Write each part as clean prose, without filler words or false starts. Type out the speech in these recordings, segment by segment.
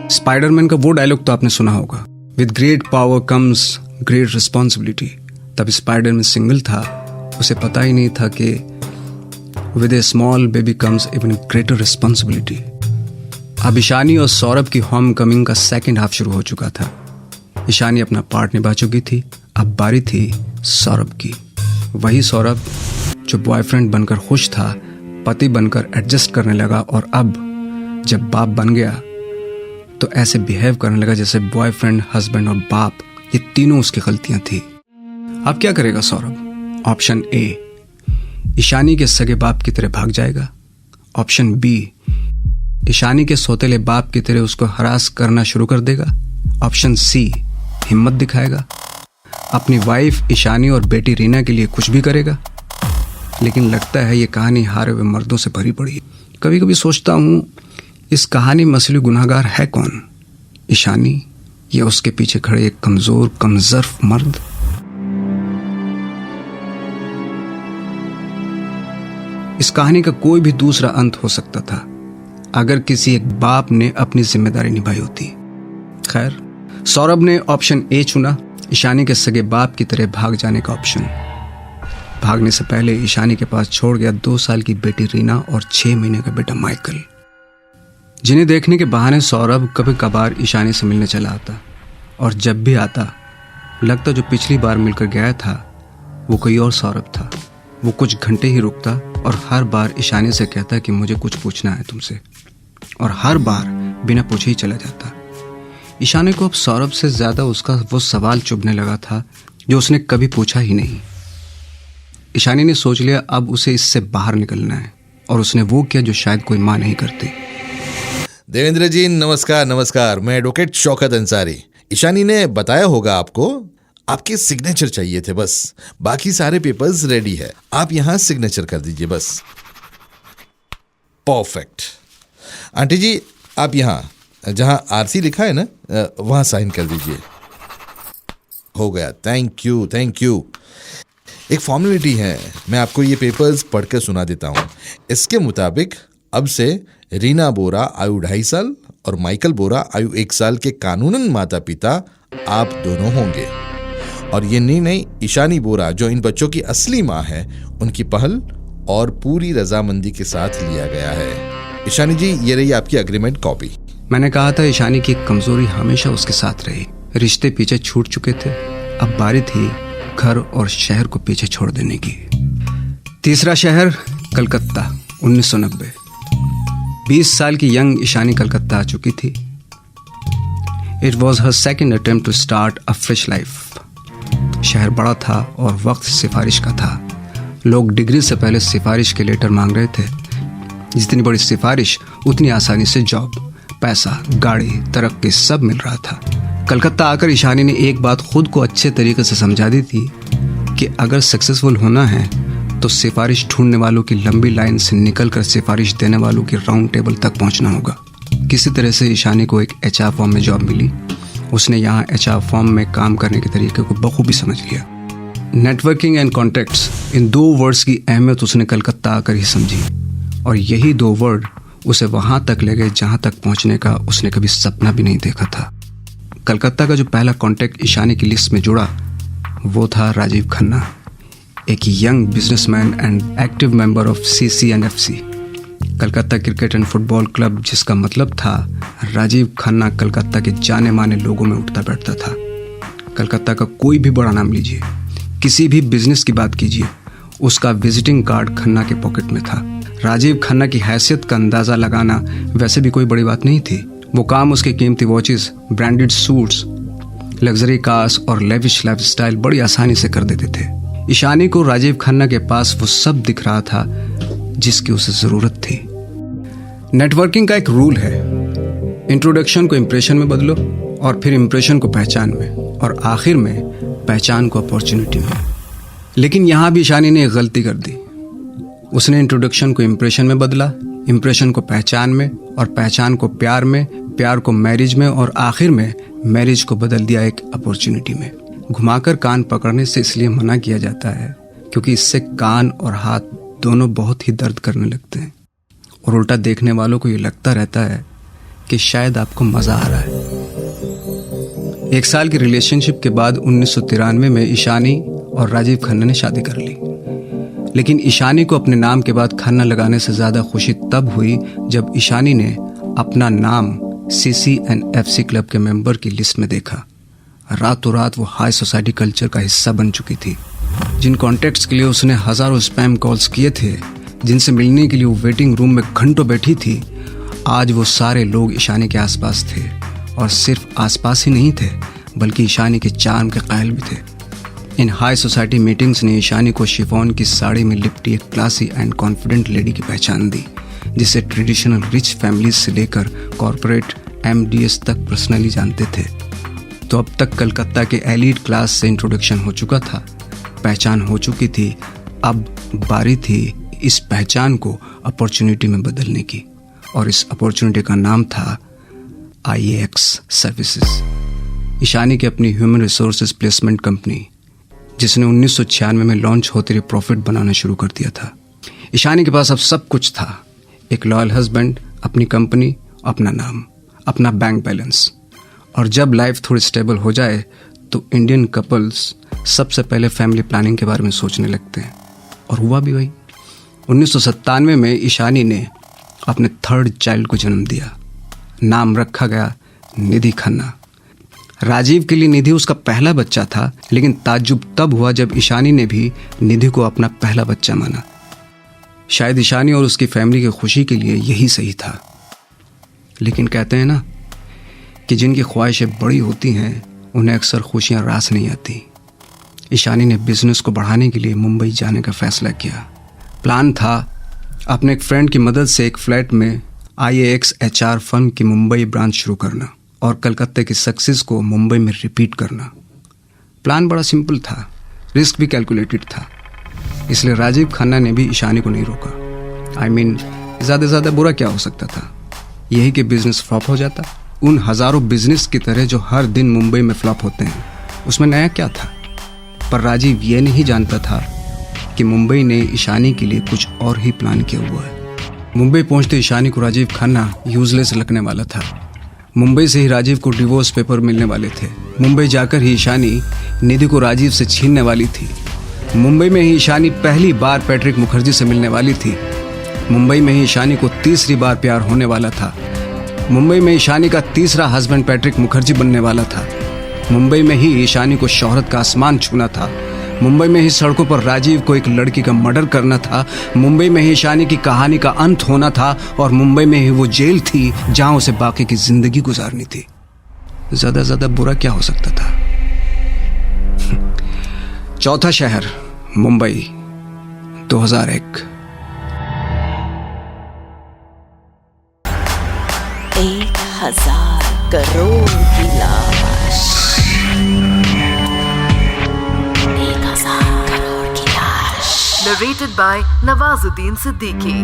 Spiderman का वो dialogue तो आपने सुना होगा, with great power comes great responsibility. तब स्पाइडरमैन सिंगल था, उसे पता ही नहीं था कि with A small baby comes even greater responsibility. अब ईशानी और सौरभ की होम कमिंग का सेकेंड हाफ शुरू हो चुका था। ईशानी अपना पार्ट निभा चुकी थी, अब बारी थी सौरभ की। वही सौरभ जो बॉयफ्रेंड बनकर खुश था, पति बनकर एडजस्ट करने लगा, और अब जब बाप बन गया तो ऐसे बिहेव करने लगा जैसे बॉयफ्रेंड, हस्बैंड और बाप ये तीनों उसकी गलतियां थी। अब क्या करेगा सौरभ? ऑप्शन ए, ईशानी के सगे बाप की तरह भाग जाएगा। ऑप्शन बी, ईशानी के सौतेले बाप की तरह उसको हरास करना शुरू कर देगा। ऑप्शन सी, हिम्मत दिखाएगा, अपनी वाइफ ईशानी और बेटी रीना के लिए कुछ भी करेगा। लेकिन लगता है ये कहानी हारे हुए मर्दों से भरी पड़ी है। कभी कभी सोचता हूं इस कहानी में असली गुनहगार है कौन, ईशानी या उसके पीछे खड़े एक कमजोर कमजर्फ मर्द? इस कहानी का कोई भी दूसरा अंत हो सकता था अगर किसी एक बाप ने अपनी जिम्मेदारी निभाई होती। खैर, सौरभ ने ऑप्शन ए चुना, ईशानी के सगे बाप की तरह भाग जाने का ऑप्शन। भागने से पहले ईशानी के पास छोड़ गया 2 साल की बेटी रीना और 6 महीने का बेटा माइकल, जिन्हें देखने के बहाने सौरभ कभी कभार ईशानी से मिलने चला आता। और जब भी आता, लगता जो पिछली बार मिलकर गया था वो कोई और सौरभ था। वो कुछ घंटे ही रुकता और हर बार ईशानी से कहता कि मुझे कुछ पूछना है तुमसे, और हर बार बिना पूछे ही चला जाता। ईशानी को अब सौरभ से ज्यादा उसका वो सवाल चुभने लगा था जो उसने कभी पूछा ही नहीं। ईशानी ने सोच लिया अब उसे इससे बाहर निकलना है, और उसने वो किया जो शायद कोई मां नहीं करती। देवेंद्र जी नमस्कार। नमस्कार, मैं एडवोकेट शौकत अंसारी। ईशानी ने बताया होगा आपको, आपके सिग्नेचर चाहिए थे बस, बाकी सारे पेपर्स रेडी है, आप यहां सिग्नेचर कर दीजिए बस। परफेक्ट। आंटी जी आप यहां जहां आरसी लिखा है ना वहां साइन कर दीजिए। हो गया, थैंक यू थैंक यू। एक फॉर्मेलिटी है, मैं आपको ये पेपर्स पढ़कर सुना देता हूं। इसके मुताबिक अब से रीना बोरा आयु 2.5 साल और माइकल बोरा आयु 1 साल के कानूनन माता पिता आप दोनों होंगे, और ये निर्णय ईशानी बोरा जो इन बच्चों की असली मां है उनकी पहल और पूरी रजामंदी के साथ लिया गया है। ईशानी जी ये रही आपकी एग्रीमेंट कॉपी। मैंने कहा था ईशानी की कमजोरी हमेशा उसके साथ रही। रिश्ते पीछे छूट चुके थे, अब बारी थी घर और शहर को पीछे छोड़ देने की। तीसरा शहर कलकत्ता, 1990। 20 साल की यंग ईशानी कलकत्ता आ चुकी थी। It was her second attempt to start a fresh life. शहर बड़ा था और वक्त सिफारिश का था। लोग डिग्री से पहले सिफारिश के लेटर मांग रहे थे। जितनी बड़ी सिफारिश उतनी आसानी से जॉब, पैसा, गाड़ी, तरक्की सब मिल रहा था। कलकत्ता आकर ईशानी ने एक बात खुद को अच्छे तरीके से समझा दी थी कि अगर सक्सेसफुल होना है तो सिफारिश ढूंढने वालों की लंबी लाइन से निकलकर सिफारिश देने वालों के राउंड टेबल तक पहुंचना होगा। किसी तरह से ईशानी को एक एचआर फॉर्म में जॉब मिली। उसने यहाँ एचआर फॉर्म में काम करने के तरीके को बखूबी समझ लिया। Networking and contacts, in 2 words की अहमियत उसने कलकत्ता आकर ही समझी, और यही 2 वर्ड उसे वहां तक ले गए जहां तक पहुंचने का उसने कभी सपना भी नहीं देखा था। कलकत्ता का जो पहला कॉन्टैक्ट ईशानी की लिस्ट में जुड़ा वो था राजीव खन्ना, एक young businessman and active member of CCNFC, Calcutta cricket and football club, जिसका मतलब था राजीव खन्ना कलकत्ता के जाने माने लोगों में उठता बैठता था। कलकत्ता का कोई भी बड़ा नाम लीजिए, किसी भी बिजनेस की बात कीजिए, उसका विजिटिंग कार्ड खन्ना के पॉकेट में था। राजीव खन्ना की हैसियत का अंदाजा लगाना वैसे भी कोई बड़ी बात नहीं थी। वो काम उसके कीमती watches, branded suits, luxury cars और लेविश लाइफस्टाइल बड़ी आसानी से कर देते थे। ईशानी को राजीव खन्ना के पास वो सब दिख रहा था जिसकी उसे जरूरत थी। नेटवर्किंग का एक रूल है, इंट्रोडक्शन को इंप्रेशन में बदलो, और फिर इंप्रेशन को पहचान में, और आखिर में पहचान को अपॉर्चुनिटी में। लेकिन यहां भी ईशानी ने एक गलती कर दी। उसने इंट्रोडक्शन को इंप्रेशन में बदला, इंप्रेशन को पहचान में, और पहचान को प्यार में, प्यार को मैरिज में, और आखिर में मैरिज को बदल दिया एक अपॉर्चुनिटी में। घुमाकर कान पकड़ने से इसलिए मना किया जाता है क्योंकि इससे कान और हाथ दोनों बहुत ही दर्द करने लगते हैं, और उल्टा देखने वालों को ये लगता रहता है कि शायद आपको मजा आ रहा है। 1 साल की रिलेशनशिप के बाद 1993 में ईशानी और राजीव खन्ना ने शादी कर ली। लेकिन ईशानी को अपने नाम के बाद खन्ना लगाने से ज्यादा खुशी तब हुई जब ईशानी ने अपना नाम CCNFC क्लब के मेंबर की लिस्ट में देखा। रातों रात वो हाई सोसाइटी कल्चर का हिस्सा बन चुकी थी। जिन कॉन्टैक्ट्स के लिए उसने हजारों स्पैम कॉल्स किए थे, जिनसे मिलने के लिए वो वेटिंग रूम में घंटों बैठी थी, आज वो सारे लोग ईशानी के आसपास थे। और सिर्फ आसपास ही नहीं थे, बल्कि ईशानी के चार्म के कायल भी थे। इन हाई सोसाइटी मीटिंग्स ने ईशानी को शिफॉन की साड़ी में लिपटी एक क्लासी एंड कॉन्फिडेंट लेडी की पहचान दी, जिसे ट्रेडिशनल रिच फैमिलीज से लेकर कॉर्पोरेट MDS तक पर्सनली जानते थे। तो अब तक कलकत्ता के एलीट क्लास से इंट्रोडक्शन हो चुका था, पहचान हो चुकी थी। अब बारी थी इस पहचान को अपॉर्चुनिटी में बदलने की, और इस अपॉर्चुनिटी का नाम था IAX सर्विसेज। ईशानी की अपनी ह्यूमन रिसोर्सेज प्लेसमेंट कंपनी, जिसने 1996 में लॉन्च होते हुए प्रॉफिट बनाना शुरू कर दिया था। ईशानी के पास अब सब कुछ था, एक लॉयल हस्बैंड, अपनी कंपनी, अपना नाम, अपना बैंक बैलेंस। और जब लाइफ थोड़ी स्टेबल हो जाए तो इंडियन कपल्स सबसे पहले फैमिली प्लानिंग के बारे में सोचने लगते हैं। और हुआ भी वही। 1997 में ईशानी ने अपने 3rd चाइल्ड को जन्म दिया। नाम रखा गया निधि खन्ना। राजीव के लिए निधि उसका पहला बच्चा था, लेकिन ताज्जुब तब हुआ जब ईशानी ने भी निधि को अपना पहला बच्चा माना। शायद ईशानी और उसकी फैमिली की खुशी के लिए यही सही था। लेकिन कहते हैं ना कि जिनकी ख्वाहिशें बड़ी होती हैं, उन्हें अक्सर खुशियां रास नहीं आती। ईशानी ने बिजनेस को बढ़ाने के लिए मुंबई जाने का फैसला किया। प्लान था अपने एक फ्रेंड की मदद से एक फ्लैट में IAX HR फर्म की मुंबई ब्रांच शुरू करना और कलकत्ता की सक्सेस को मुंबई में रिपीट करना। प्लान बड़ा सिंपल था, रिस्क भी कैलकुलेटेड था। इसलिए राजीव खन्ना ने भी ईशानी को नहीं रोका। ज़्यादा से ज़्यादा बुरा क्या हो सकता था? यही कि बिजनेस फ्लॉप हो जाता, उन हजारों बिजनेस की तरह जो हर दिन मुंबई में फ्लॉप होते हैं। उसमें नया क्या था? पर राजीव ये नहीं जानता था कि मुंबई ने ईशानी के लिए कुछ और ही प्लान किया हुआ है। मुंबई पहुंचते ईशानी को राजीव खन्ना यूजलेस लगने वाला था। मुंबई से ही राजीव को डिवोर्स पेपर मिलने वाले थे। मुंबई जाकर ही ईशानी निधि को राजीव से छीनने वाली थी। मुंबई में ही ईशानी पहली बार पैट्रिक मुखर्जी से मिलने वाली थी। मुंबई में ही ईशानी को 3री बार प्यार होने वाला था। मुंबई में ईशानी का 3रा हस्बैंड पैट्रिक मुखर्जी बनने वाला था। मुंबई में ही ईशानी को शोहरत का आसमान छूना था। मुंबई में ही सड़कों पर राजीव को एक लड़की का मर्डर करना था। मुंबई में ही ईशानी की कहानी का अंत होना था। और मुंबई में ही वो जेल थी जहां उसे बाकी की जिंदगी गुजारनी थी। ज्यादा बुरा क्या हो सकता था? 4था शहर मुंबई, 2001। 1,000 करोड़ की लाश, 1,000 करोड़ की लाश। Narrated by Nawazuddin Siddiqui.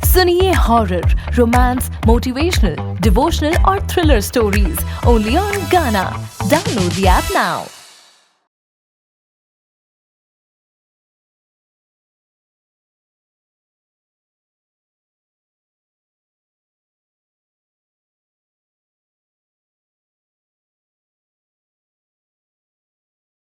सुनिए हॉरर, रोमांस, मोटिवेशनल, डिवोशनल और थ्रिलर स्टोरीज ओनली ऑन गाना। Download the app now.